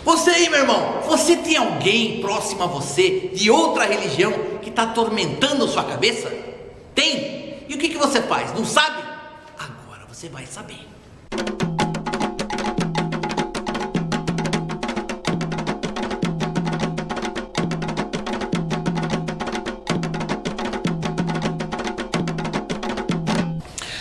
Você aí, meu irmão, você tem alguém próximo a você de outra religião que está atormentando sua cabeça? Tem? E o que você faz? Não sabe? Agora você vai saber.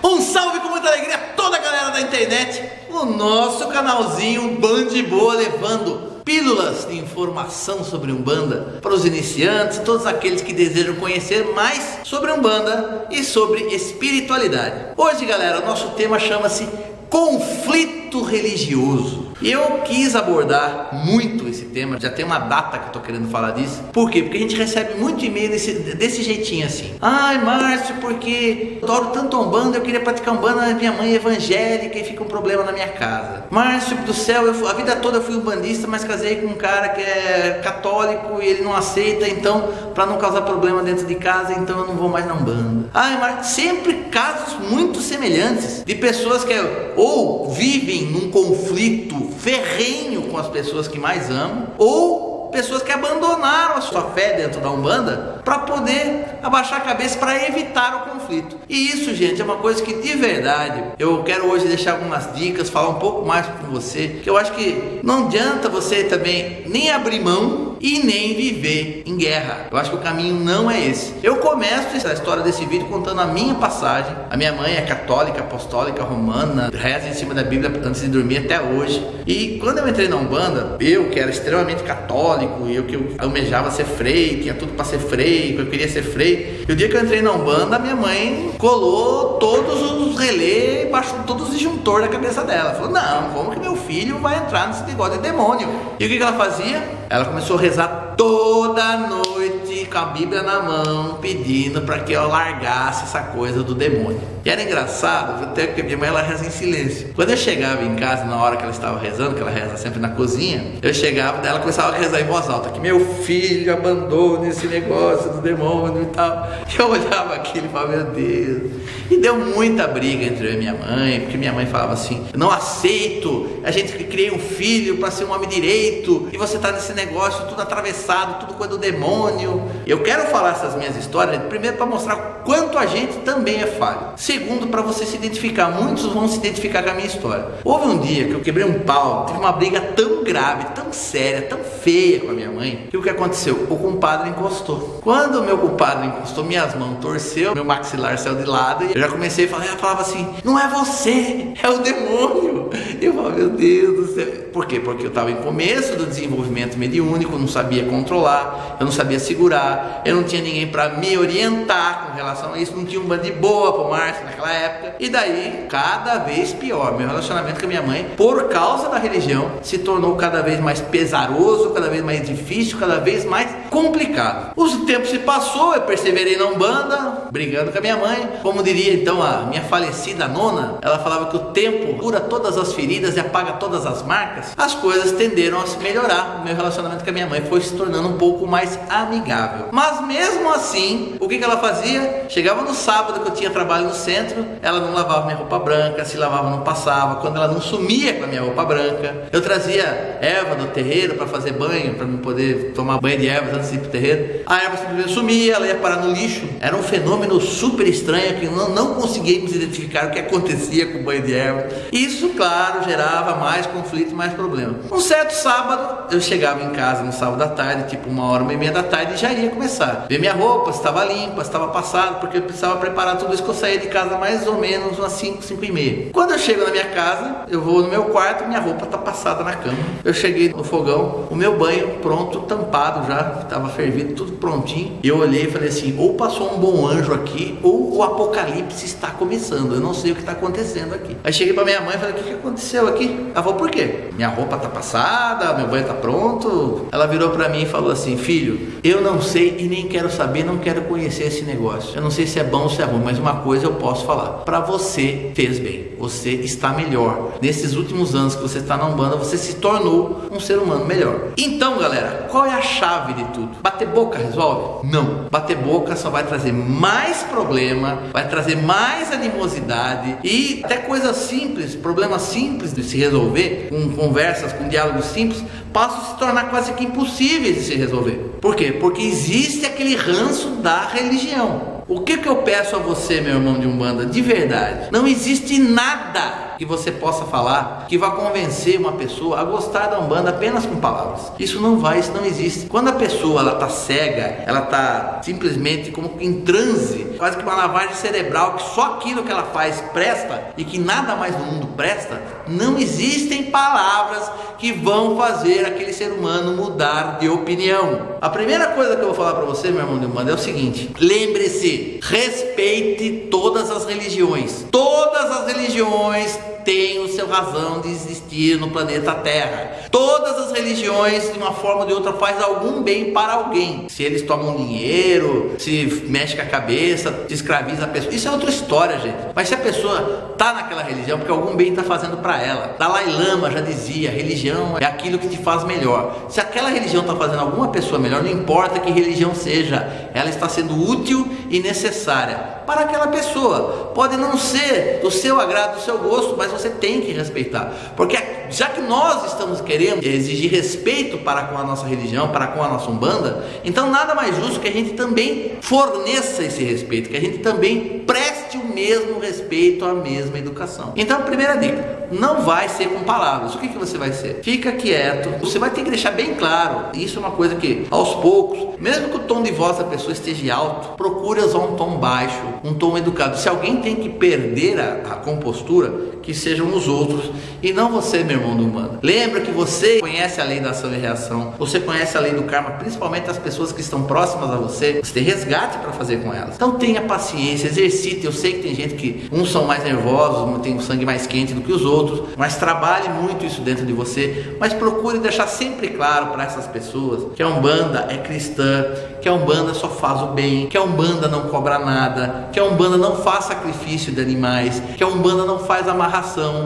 Um salve com muita alegria a toda a galera da internet, o nosso canalzinho Band Boa, levando pílulas de informação sobre Umbanda para os iniciantes, todos aqueles que desejam conhecer mais sobre Umbanda e sobre espiritualidade. Hoje, galera, o nosso tema chama-se conflito religioso. E eu quis abordar muito esse tema, já tem uma data que eu tô querendo falar disso. Por quê? Porque a gente recebe muito e-mail desse jeitinho assim. Ai, Márcio, porque eu adoro tanto Umbanda, eu queria praticar Umbanda, mas minha mãe é evangélica e fica um problema na minha casa. Márcio do céu, a vida toda eu fui umbandista, mas casei com um cara que é católico e ele não aceita, então, para não causar problema dentro de casa, então eu não vou mais na Umbanda. Ai, Márcio, sempre casos muito semelhantes de pessoas que ou vivem num conflito ferrenho com as pessoas que mais amam, ou pessoas que abandonaram a sua fé dentro da Umbanda para poder abaixar a cabeça para evitar o conflito. E isso, gente, é uma coisa que de verdade eu quero hoje deixar algumas dicas, falar um pouco mais com você, que eu acho que não adianta você também nem abrir mão e nem viver em guerra. Eu acho que o caminho não é esse. Eu começo essa história desse vídeo contando a minha passagem. A minha mãe é católica, apostólica, romana, reza em cima da Bíblia antes de dormir até hoje. E quando eu entrei na Umbanda, eu que era extremamente católico, eu que almejava ser freio, tinha tudo para ser freio, eu queria ser freio. E o dia que eu entrei na Umbanda, a minha mãe colou todos os relés, baixou todos os disjuntores da cabeça dela. Falou, não, como que meu filho vai entrar nesse negócio de demônio? E o que ela fazia? Ela começou a rezar toda noite com a Bíblia na mão, pedindo para que eu largasse essa coisa do demônio. E era engraçado, até porque minha mãe ela reza em silêncio. Quando eu chegava em casa, na hora que ela estava rezando, que ela reza sempre na cozinha, eu chegava, ela começava a rezar em voz alta, que meu filho abandone esse negócio do demônio e tal. E eu olhava aquilo e falava, meu Deus. E deu muita briga entre eu e minha mãe, porque minha mãe falava assim, não aceito, a gente criei um filho para ser um homem direito, e você tá nesse negócio tudo atravessado, tudo coisa do demônio. Eu quero falar essas minhas histórias, primeiro para mostrar quanto a gente também é falho. Segundo, para você se identificar, muitos vão se identificar com a minha história. Houve um dia que eu quebrei um pau, tive uma briga tão grave, tão séria, tão feia com a minha mãe, que o que aconteceu? O compadre encostou. Quando o meu compadre encostou, minhas mãos torceu, meu maxilar saiu de lado, e eu já comecei a falar, ela falava assim, não é você, é o demônio. E eu falava, meu Deus do céu. Por quê? Porque eu estava em começo do desenvolvimento mediúnico, não sabia controlar, eu não sabia segurar, eu não tinha ninguém para me orientar com relação a isso, não tinha um bando de boa pro Márcio naquela época. E daí, cada vez pior, meu relacionamento com a minha mãe, por causa da religião, se tornou cada vez mais pesaroso, cada vez mais difícil, cada vez mais complicado. O tempo se passou, eu perseverei na Umbanda, brigando com a minha mãe. Como diria então a minha falecida nona, ela falava que o tempo cura todas as feridas e apaga todas as marcas. As coisas tenderam a se melhorar, o meu relacionamento com a minha mãe foi se tornando um pouco mais amigável. Mas mesmo assim, o que ela fazia? Chegava no sábado que eu tinha trabalho no centro, ela não lavava minha roupa branca, se lavava não passava. Quando ela não sumia com a minha roupa branca, eu trazia erva do terreiro para fazer banho, para me poder tomar banho de ervas antes de ir pro terreiro. A erva simplesmente sumia, ela ia parar no lixo. Era um fenômeno super estranho que não conseguíamos identificar o que acontecia com o banho de erva. Isso, claro, gerava mais conflito, mais problema. Um certo sábado, eu chegava em casa no sábado à tarde, tipo 1h30 da tarde, e já ia começar. Ver minha roupa, se estava limpa, se estava passada, porque eu precisava preparar tudo isso, que eu saía de casa mais ou menos umas 5h30. Quando eu chego na minha casa, eu vou no meu quarto, minha roupa tá passada na cama. Eu cheguei no fogão, o meu banho pronto, tampado já, estava fervido, tudo prontinho. E eu olhei e falei assim, ou passou um bom anjo aqui, ou o apocalipse está começando, eu não sei o que está acontecendo aqui. Aí cheguei pra minha mãe e falei, o que aconteceu aqui? Ela falou, por quê? Minha roupa tá passada, meu banho tá pronto. Ela virou pra mim e falou assim, filho, eu não sei e nem quero saber, não quero conhecer esse negócio. Eu não sei se é bom ou se é ruim, mas uma coisa eu posso falar, pra você fez bem, você está melhor. Nesses últimos anos que você está na Umbanda, você se tornou um ser humano melhor. Então, galera, qual é a chave de tudo? Bater boca resolve? Não. Bater boca só vai trazer mais problema, vai trazer mais animosidade e até coisas simples, problemas simples de se resolver, com conversas, com diálogos simples, passam a se tornar quase que impossíveis de se resolver. Por quê? Porque existe aquele ranço da religião. O que eu peço a você, meu irmão de Umbanda, de verdade? Não existe nada que você possa falar que vá convencer uma pessoa a gostar da Umbanda apenas com palavras. Isso não existe. Quando a pessoa ela tá cega, ela tá simplesmente como em transe, quase que uma lavagem cerebral, que só aquilo que ela faz presta e que nada mais no mundo presta, não existem palavras que vão fazer aquele ser humano mudar de opinião. A primeira coisa que eu vou falar para você, meu irmão de Umbanda, é o seguinte: lembre-se, respeite todas as religiões. Todas as religiões têm o seu razão de existir no planeta Terra. Todas as religiões, de uma forma ou de outra, faz algum bem para alguém. Se eles tomam dinheiro, se mexe com a cabeça, se escraviza a pessoa, isso é outra história, gente. Mas se a pessoa está naquela religião, porque algum bem está fazendo para ela. Dalai Lama já dizia: religião é aquilo que te faz melhor. Se aquela religião está fazendo alguma pessoa melhor, não importa que religião seja, ela está sendo útil e necessária para aquela pessoa. Pode não ser do seu agrado, do seu gosto, mas você tem que respeitar, porque já que nós estamos querendo exigir respeito para com a nossa religião, para com a nossa Umbanda, então nada mais justo que a gente também forneça esse respeito, que a gente também preste o mesmo respeito, a mesma educação. Então, primeira dica: não vai ser com palavras. O que você vai ser? Fica quieto. Você vai ter que deixar bem claro. Isso é uma coisa que, aos poucos, mesmo que o tom de voz da pessoa esteja alto, procure usar um tom baixo, um tom educado. Se alguém tem que perder a compostura, que sejam os outros e não você, meu irmão do Umbanda. Lembra que você conhece a lei da ação e reação, você conhece a lei do karma, principalmente as pessoas que estão próximas a você. Você tem resgate para fazer com elas. Então tenha paciência, exercite. Eu sei que tem gente que uns são mais nervosos, tem o sangue mais quente do que os outros, mas trabalhe muito isso dentro de você. Mas procure deixar sempre claro para essas pessoas que a Umbanda é cristã, que a Umbanda só faz o bem, que a Umbanda não cobra nada, que a Umbanda não faz sacrifício de animais, que a Umbanda não faz amarração,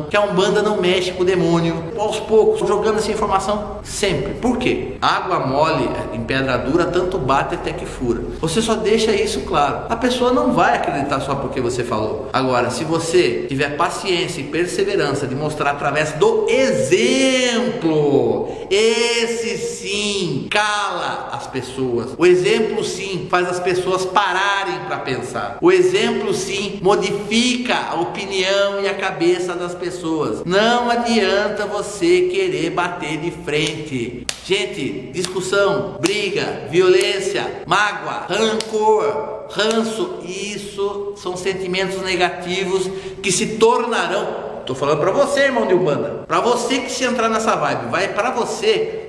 que a Umbanda não mexe com o demônio. Aos poucos, jogando essa informação sempre. Por quê? Água mole em pedra dura, tanto bate até que fura. Você só deixa isso claro. A pessoa não vai acreditar só porque você falou. Agora, se você tiver paciência e perseverança de mostrar através do exemplo, esse sim cala as pessoas. O exemplo sim faz as pessoas pararem para pensar. O exemplo sim modifica a opinião e a cabeça das pessoas. Não adianta você querer bater de frente. Gente, discussão, briga, violência, mágoa, rancor, ranço, isso são sentimentos negativos que se tornarão. Tô falando para você, irmão de Umbanda, para você que se entrar nessa vibe,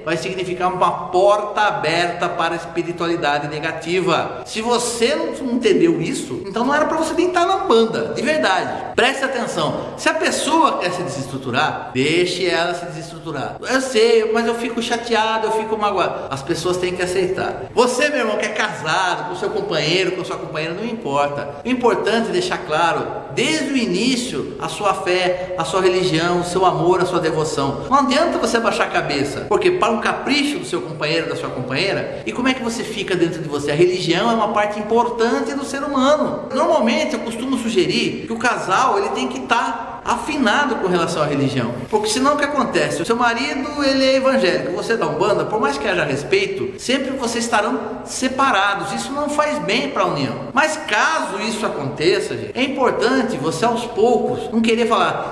vai significar uma porta aberta para a espiritualidade negativa. Se você não entendeu isso, então não era para você nem estar na Umbanda, de verdade. Preste atenção. Se a pessoa quer se desestruturar, deixe ela se desestruturar. Eu sei, mas eu fico chateado, eu fico magoado. As pessoas têm que aceitar. Você, meu irmão, que é casado com seu companheiro, com sua companheira, não importa. O importante é deixar claro, desde o início, a sua fé, a sua religião, o seu amor, a sua devoção. Não adianta você baixar a cabeça, porque para um capricho do seu companheiro, da sua companheira, e como é que você fica dentro de você? A religião é uma parte importante do ser humano. Normalmente eu costumo sugerir que o casal ele tem que estar afinado com relação à religião, porque senão o que acontece? O seu marido ele é evangélico, você da Umbanda, por mais que haja respeito, sempre vocês estarão separados. Isso não faz bem para a união. Mas caso isso aconteça, gente, é importante você aos poucos não querer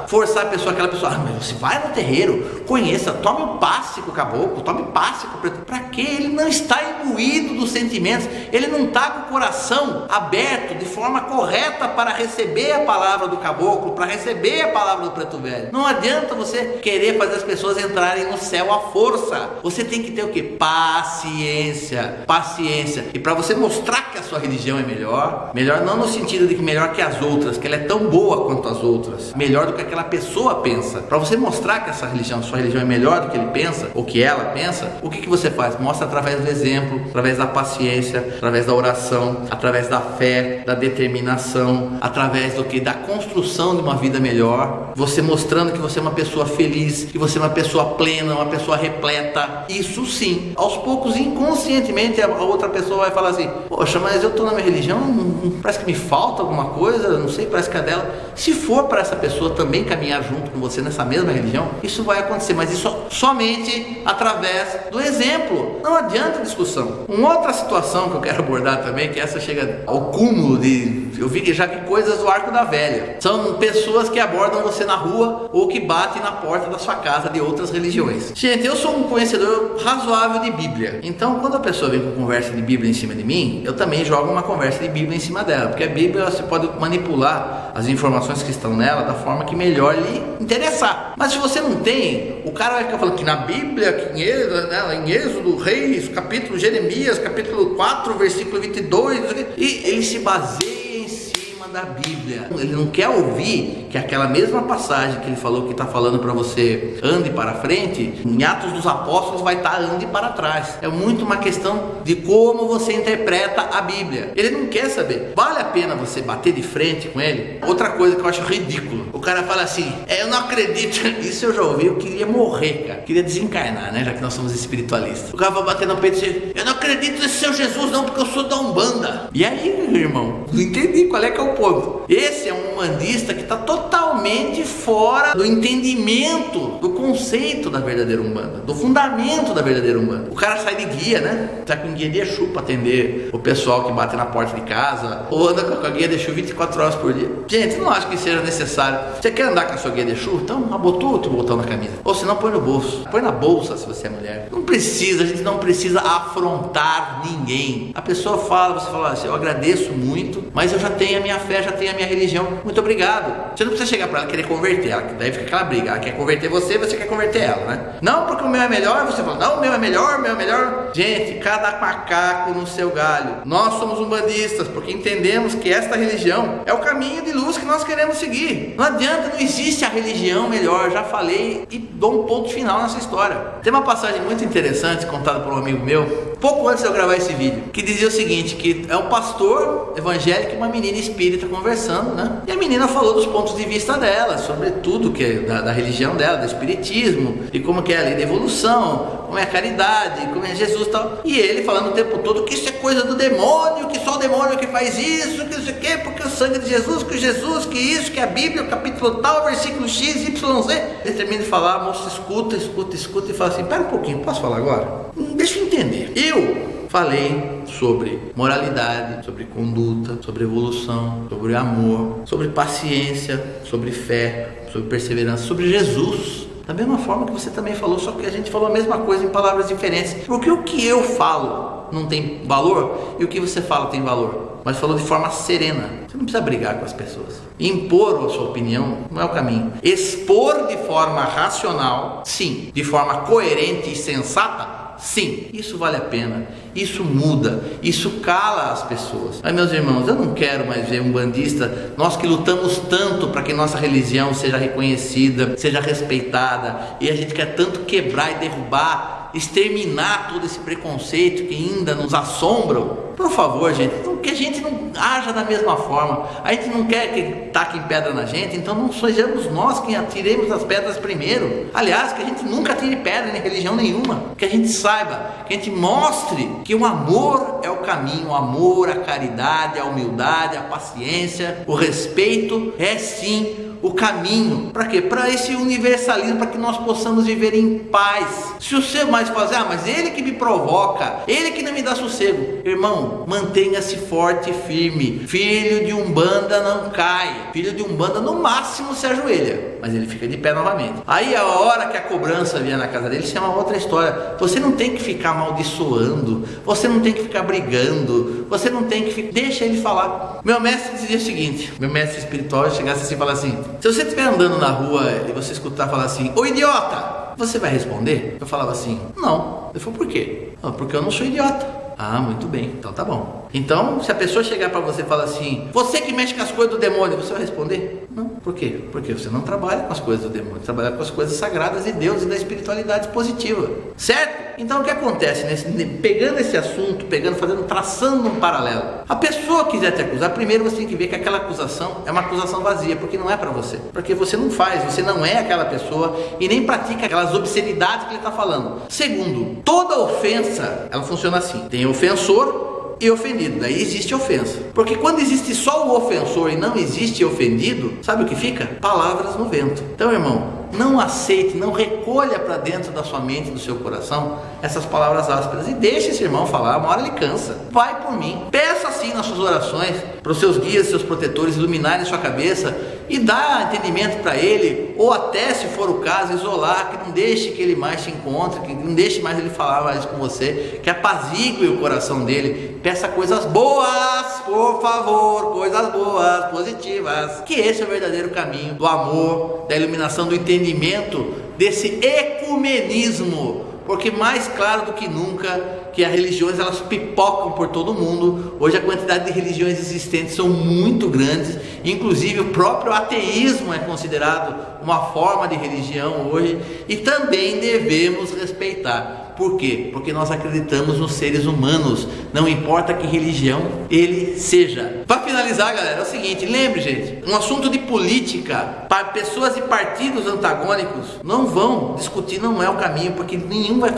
forçar a pessoa, aquela pessoa, mas você vai no terreiro, conheça, tome um passe com o caboclo, tome passe com o preto. Para quê? Ele não está imbuído dos sentimentos, ele não está com o coração aberto de forma correta para receber a palavra do caboclo, para receber a palavra do preto velho. Não adianta você querer fazer as pessoas entrarem no céu à força. Você tem que ter o quê? Paciência. E para você mostrar que a sua religião é melhor não no sentido de que melhor que as outras, que ela é tão boa quanto as outras, melhor do que aquela pessoa pensa. Para você mostrar que sua religião é melhor do que ele pensa, ou que ela pensa, o que você faz? Mostra através do exemplo, através da paciência, através da oração, através da fé, da determinação, através do que? Da construção de uma vida melhor. melhor, você mostrando que você é uma pessoa feliz, que você é uma pessoa plena, uma pessoa repleta. Isso sim, aos poucos, inconscientemente, a outra pessoa vai falar assim: poxa, mas eu tô na minha religião, parece que me falta alguma coisa, não sei, parece que é dela. Se for para essa pessoa também caminhar junto com você nessa mesma religião, isso vai acontecer, mas isso somente através do exemplo. Não adianta discussão. Uma outra situação que eu quero abordar também, que essa chega ao cúmulo de... já vi coisas do Arco da Velha. São pessoas que abordam você na rua ou que batem na porta da sua casa de outras religiões. Gente, eu sou um conhecedor razoável de Bíblia. Então, quando a pessoa vem com conversa de Bíblia em cima de mim, eu também jogo uma conversa de Bíblia em cima dela. Porque a Bíblia, você pode manipular as informações que estão nela da forma que melhor lhe interessar. Mas se você não tem, o cara vai ficar falando que na Bíblia, que em Êxodo, Reis, capítulo Jeremias, capítulo 4, versículo 22, e ele se baseia da Bíblia. Ele não quer ouvir que aquela mesma passagem que ele falou que está falando para você ande para frente, em Atos dos Apóstolos vai estar ande para trás. É muito uma questão de como você interpreta a Bíblia. Ele não quer saber. Vale a pena você bater de frente com ele? Outra coisa que eu acho ridículo, o cara fala assim: eu não acredito. Isso eu já ouvi, eu queria morrer, cara. Queria desencarnar, né? Já que nós somos espiritualistas. O cara vai bater no peito e dizer: eu não acredito nesse seu Jesus não, porque eu sou da Umbanda. E aí, meu irmão, não entendi qual é que é o ponto. Esse é um umbandista que está totalmente fora do entendimento do conceito da verdadeira Umbanda, do fundamento da verdadeira Umbanda. O cara sai de guia, né? Sai com guia de Exu para atender o pessoal que bate na porta de casa, ou anda com a guia de Exu 24 horas por dia. Gente, não acho que seja necessário. Você quer andar com a sua guia de Exu? Então abotou outro botão na camisa. Ou se não, põe no bolso. Põe na bolsa se você é mulher. Não precisa, a gente não precisa afrontar ninguém. A pessoa fala, você fala assim: eu agradeço muito, mas eu já tenho a minha fé, já tenho a minha religião, muito obrigado. Você não precisa chegar para ela e querer converter ela, que daí fica aquela briga. Ela quer converter você, você quer converter ela, né? Não, porque o meu é melhor, você fala: não, o meu é melhor, o meu é melhor. Gente, cada macaco no seu galho. Nós somos umbandistas porque entendemos que esta religião é o caminho de luz que nós queremos seguir. Não adianta, não existe a religião melhor, já falei e dou um ponto final nessa história. Tem uma passagem muito interessante contada por um amigo meu, pouco antes de eu gravar esse vídeo, que dizia o seguinte: que é um pastor evangélico e uma menina espírita conversando, né? E a menina falou dos pontos de vista dela, sobre tudo que é da religião dela, do espiritismo, e como que é a lei da evolução, como é a caridade, como é Jesus e tal. E ele falando o tempo todo que isso é coisa do demônio, que só o demônio que faz isso, que não sei o que, porque o sangue de Jesus, que isso, que a Bíblia, o capítulo tal, versículo X, Y, Z. Ele termina de falar, a moça escuta e fala assim: pera um pouquinho, posso falar agora? Deixa eu entender. Eu falei sobre moralidade, sobre conduta, sobre evolução, sobre amor, sobre paciência, sobre fé, sobre perseverança, sobre Jesus. Da mesma forma que você também falou, só que a gente falou a mesma coisa em palavras diferentes. Porque o que eu falo não tem valor e o que você fala tem valor. Mas falou de forma serena. Você não precisa brigar com as pessoas. Impor a sua opinião não é o caminho. Expor de forma racional, sim. De forma coerente e sensata, sim, isso vale a pena, isso muda, isso cala as pessoas. Mas, meus irmãos, eu não quero mais ver um bandista, nós que lutamos tanto para que nossa religião seja reconhecida, seja respeitada, e a gente quer tanto quebrar e derrubar, exterminar todo esse preconceito que ainda nos assombram. Por favor, gente, que a gente não haja da mesma forma. A gente não quer que taquem pedra na gente, então não sejamos nós quem atiremos as pedras primeiro. Aliás, que a gente nunca atire pedra em religião nenhuma. Que a gente saiba, que a gente mostre que o amor é o caminho, o amor, a caridade, a humildade, a paciência, o respeito é sim o caminho. Para quê? Para esse universalismo, para que nós possamos viver em paz. Se o ser mais fazer, mas ele que me provoca, ele que não me dá sossego. Irmão, mantenha-se forte e firme. Filho de Umbanda não cai. Filho de Umbanda no máximo se ajoelha, mas ele fica de pé novamente. Aí a hora que a cobrança vier na casa dele, isso é uma outra história. Você não tem que ficar amaldiçoando, você não tem que ficar brigando, você não tem que ficar... Deixa ele falar. Meu mestre dizia o seguinte, meu mestre espiritual chegasse assim e falasse assim: se você estiver andando na rua e você escutar falar assim: ô idiota, você vai responder? Eu falava assim: não. Ele falou: por quê? Porque eu não sou idiota. Ah, muito bem, então tá bom. Então, se a pessoa chegar para você e falar assim, você que mexe com as coisas do demônio, você vai responder? Não. Por quê? Porque você não trabalha com as coisas do demônio, trabalha com as coisas sagradas de Deus e da espiritualidade positiva, certo? Então o que acontece, pegando esse assunto, traçando um paralelo, a pessoa quiser te acusar, primeiro você tem que ver que aquela acusação é uma acusação vazia, porque não é para você, porque você não faz, você não é aquela pessoa e nem pratica aquelas obscenidades que ele está falando. Segundo, toda ofensa, ela funciona assim, tem ofensor e ofendido, daí existe ofensa, porque quando existe só o ofensor e não existe ofendido, sabe o que fica? Palavras no vento. Então, irmão, não aceite, não recolha para dentro da sua mente e do seu coração essas palavras ásperas e deixe esse irmão falar, uma hora ele cansa. Vai por mim, peça assim nas suas orações para os seus guias, seus protetores iluminarem sua cabeça e dar entendimento para ele, ou até, se for o caso, isolar, que não deixe que ele mais te encontre, que não deixe mais ele falar mais com você, que apazigue o coração dele. Peça coisas boas, por favor, coisas boas, positivas, que esse é o verdadeiro caminho do amor, da iluminação, do entendimento, desse ecumenismo, porque mais claro do que nunca que as religiões elas pipocam por todo mundo. Hoje a quantidade de religiões existentes são muito grandes, inclusive o próprio ateísmo é considerado uma forma de religião hoje, e também devemos respeitar. Por quê? Porque nós acreditamos nos seres humanos, não importa que religião ele seja. Para finalizar, galera, é o seguinte, lembre, gente, um assunto de política, para pessoas e partidos antagônicos não vão discutir, não é o caminho, porque nenhum vai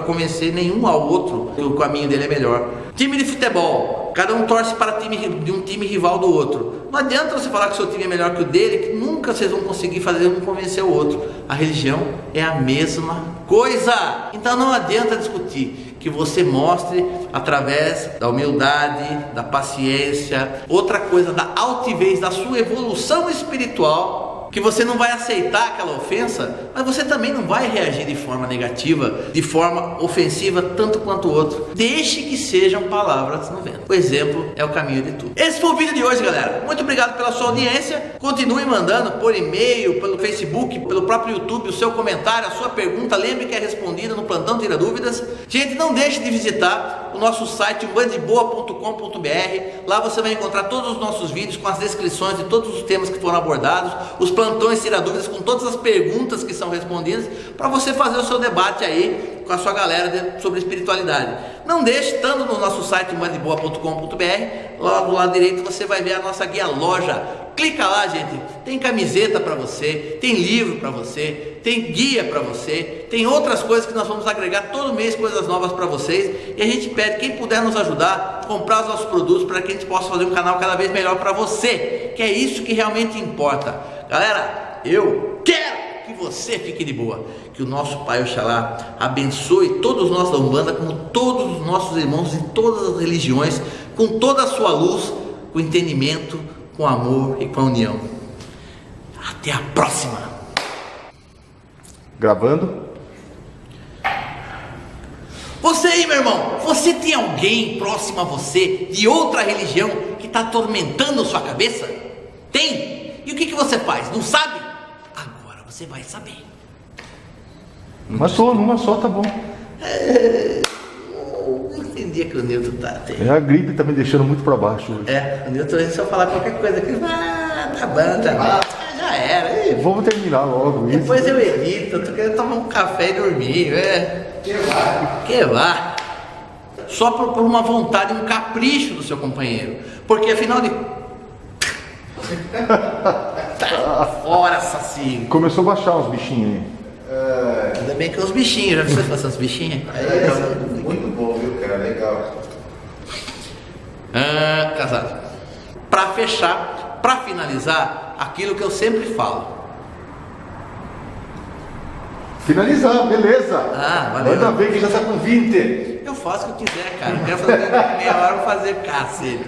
convencer nenhum ao outro que o caminho dele é melhor. Time de futebol, cada um torce para um time rival do outro. Não adianta você falar que o seu time é melhor que o dele, que nunca vocês vão conseguir fazer um convencer o outro. A religião é a mesma coisa. Então não adianta discutir, que você mostre através da humildade, da paciência, outra coisa, da altivez, da sua evolução espiritual, que você não vai aceitar aquela ofensa, mas você também não vai reagir de forma negativa, de forma ofensiva, tanto quanto o outro. Deixe que sejam palavras no vento. O exemplo é o caminho de tudo. Esse foi o vídeo de hoje, galera. Muito obrigado pela sua audiência. Continue mandando por e-mail, pelo Facebook, pelo próprio YouTube, o seu comentário, a sua pergunta. Lembre que é respondida no Plantão Tira Dúvidas. Gente, não deixe de visitar o nosso site, bandboa.com.br. Lá você vai encontrar todos os nossos vídeos com as descrições de todos os temas que foram abordados, os plantões Tira Dúvidas com todas as perguntas que são respondidas, para você fazer o seu debate aí com a sua galera sobre espiritualidade. Não deixe, estando no nosso site bandboa.com.br, lá do lado direito você vai ver a nossa guia loja. Clica lá, gente, tem camiseta para você, tem livro para você, tem guia para você, tem outras coisas que nós vamos agregar todo mês, coisas novas para vocês, e a gente pede, quem puder nos ajudar, comprar os nossos produtos para que a gente possa fazer um canal cada vez melhor para você, que é isso que realmente importa. Galera, eu quero que você fique de boa, que o nosso Pai Oxalá abençoe todos nós da Umbanda, como todos os nossos irmãos em todas as religiões, com toda a sua luz, com entendimento, com amor e com a união. Até a próxima. Gravando. Você aí, meu irmão, você tem alguém próximo a você de outra religião que está atormentando sua cabeça? Tem? E o que você faz? Não sabe? Agora você vai saber. Numa só, tá bom. Não entendi que o Newton tá. A gripe tá me deixando muito pra baixo hoje. O Newton, se eu falar qualquer coisa aqui, tá bom. Já era. Vamos terminar logo isso. Depois eu edito, eu tô querendo tomar um café e dormir. Que vá. Só por uma vontade, um capricho do seu companheiro. Porque afinal de... Tá fora, assassino. Começou a baixar uns bichinhos aí. Ainda bem que os bichinhos, já viu você fazer os bichinhos? Muito bom, viu, cara? Legal. Casado. Pra fechar, pra finalizar, aquilo que eu sempre falo. Finalizar, beleza. Valeu. Ainda bem que já tá com 20. Eu faço o que eu quiser, cara. Eu quero fazer meia hora, eu vou fazer cacete.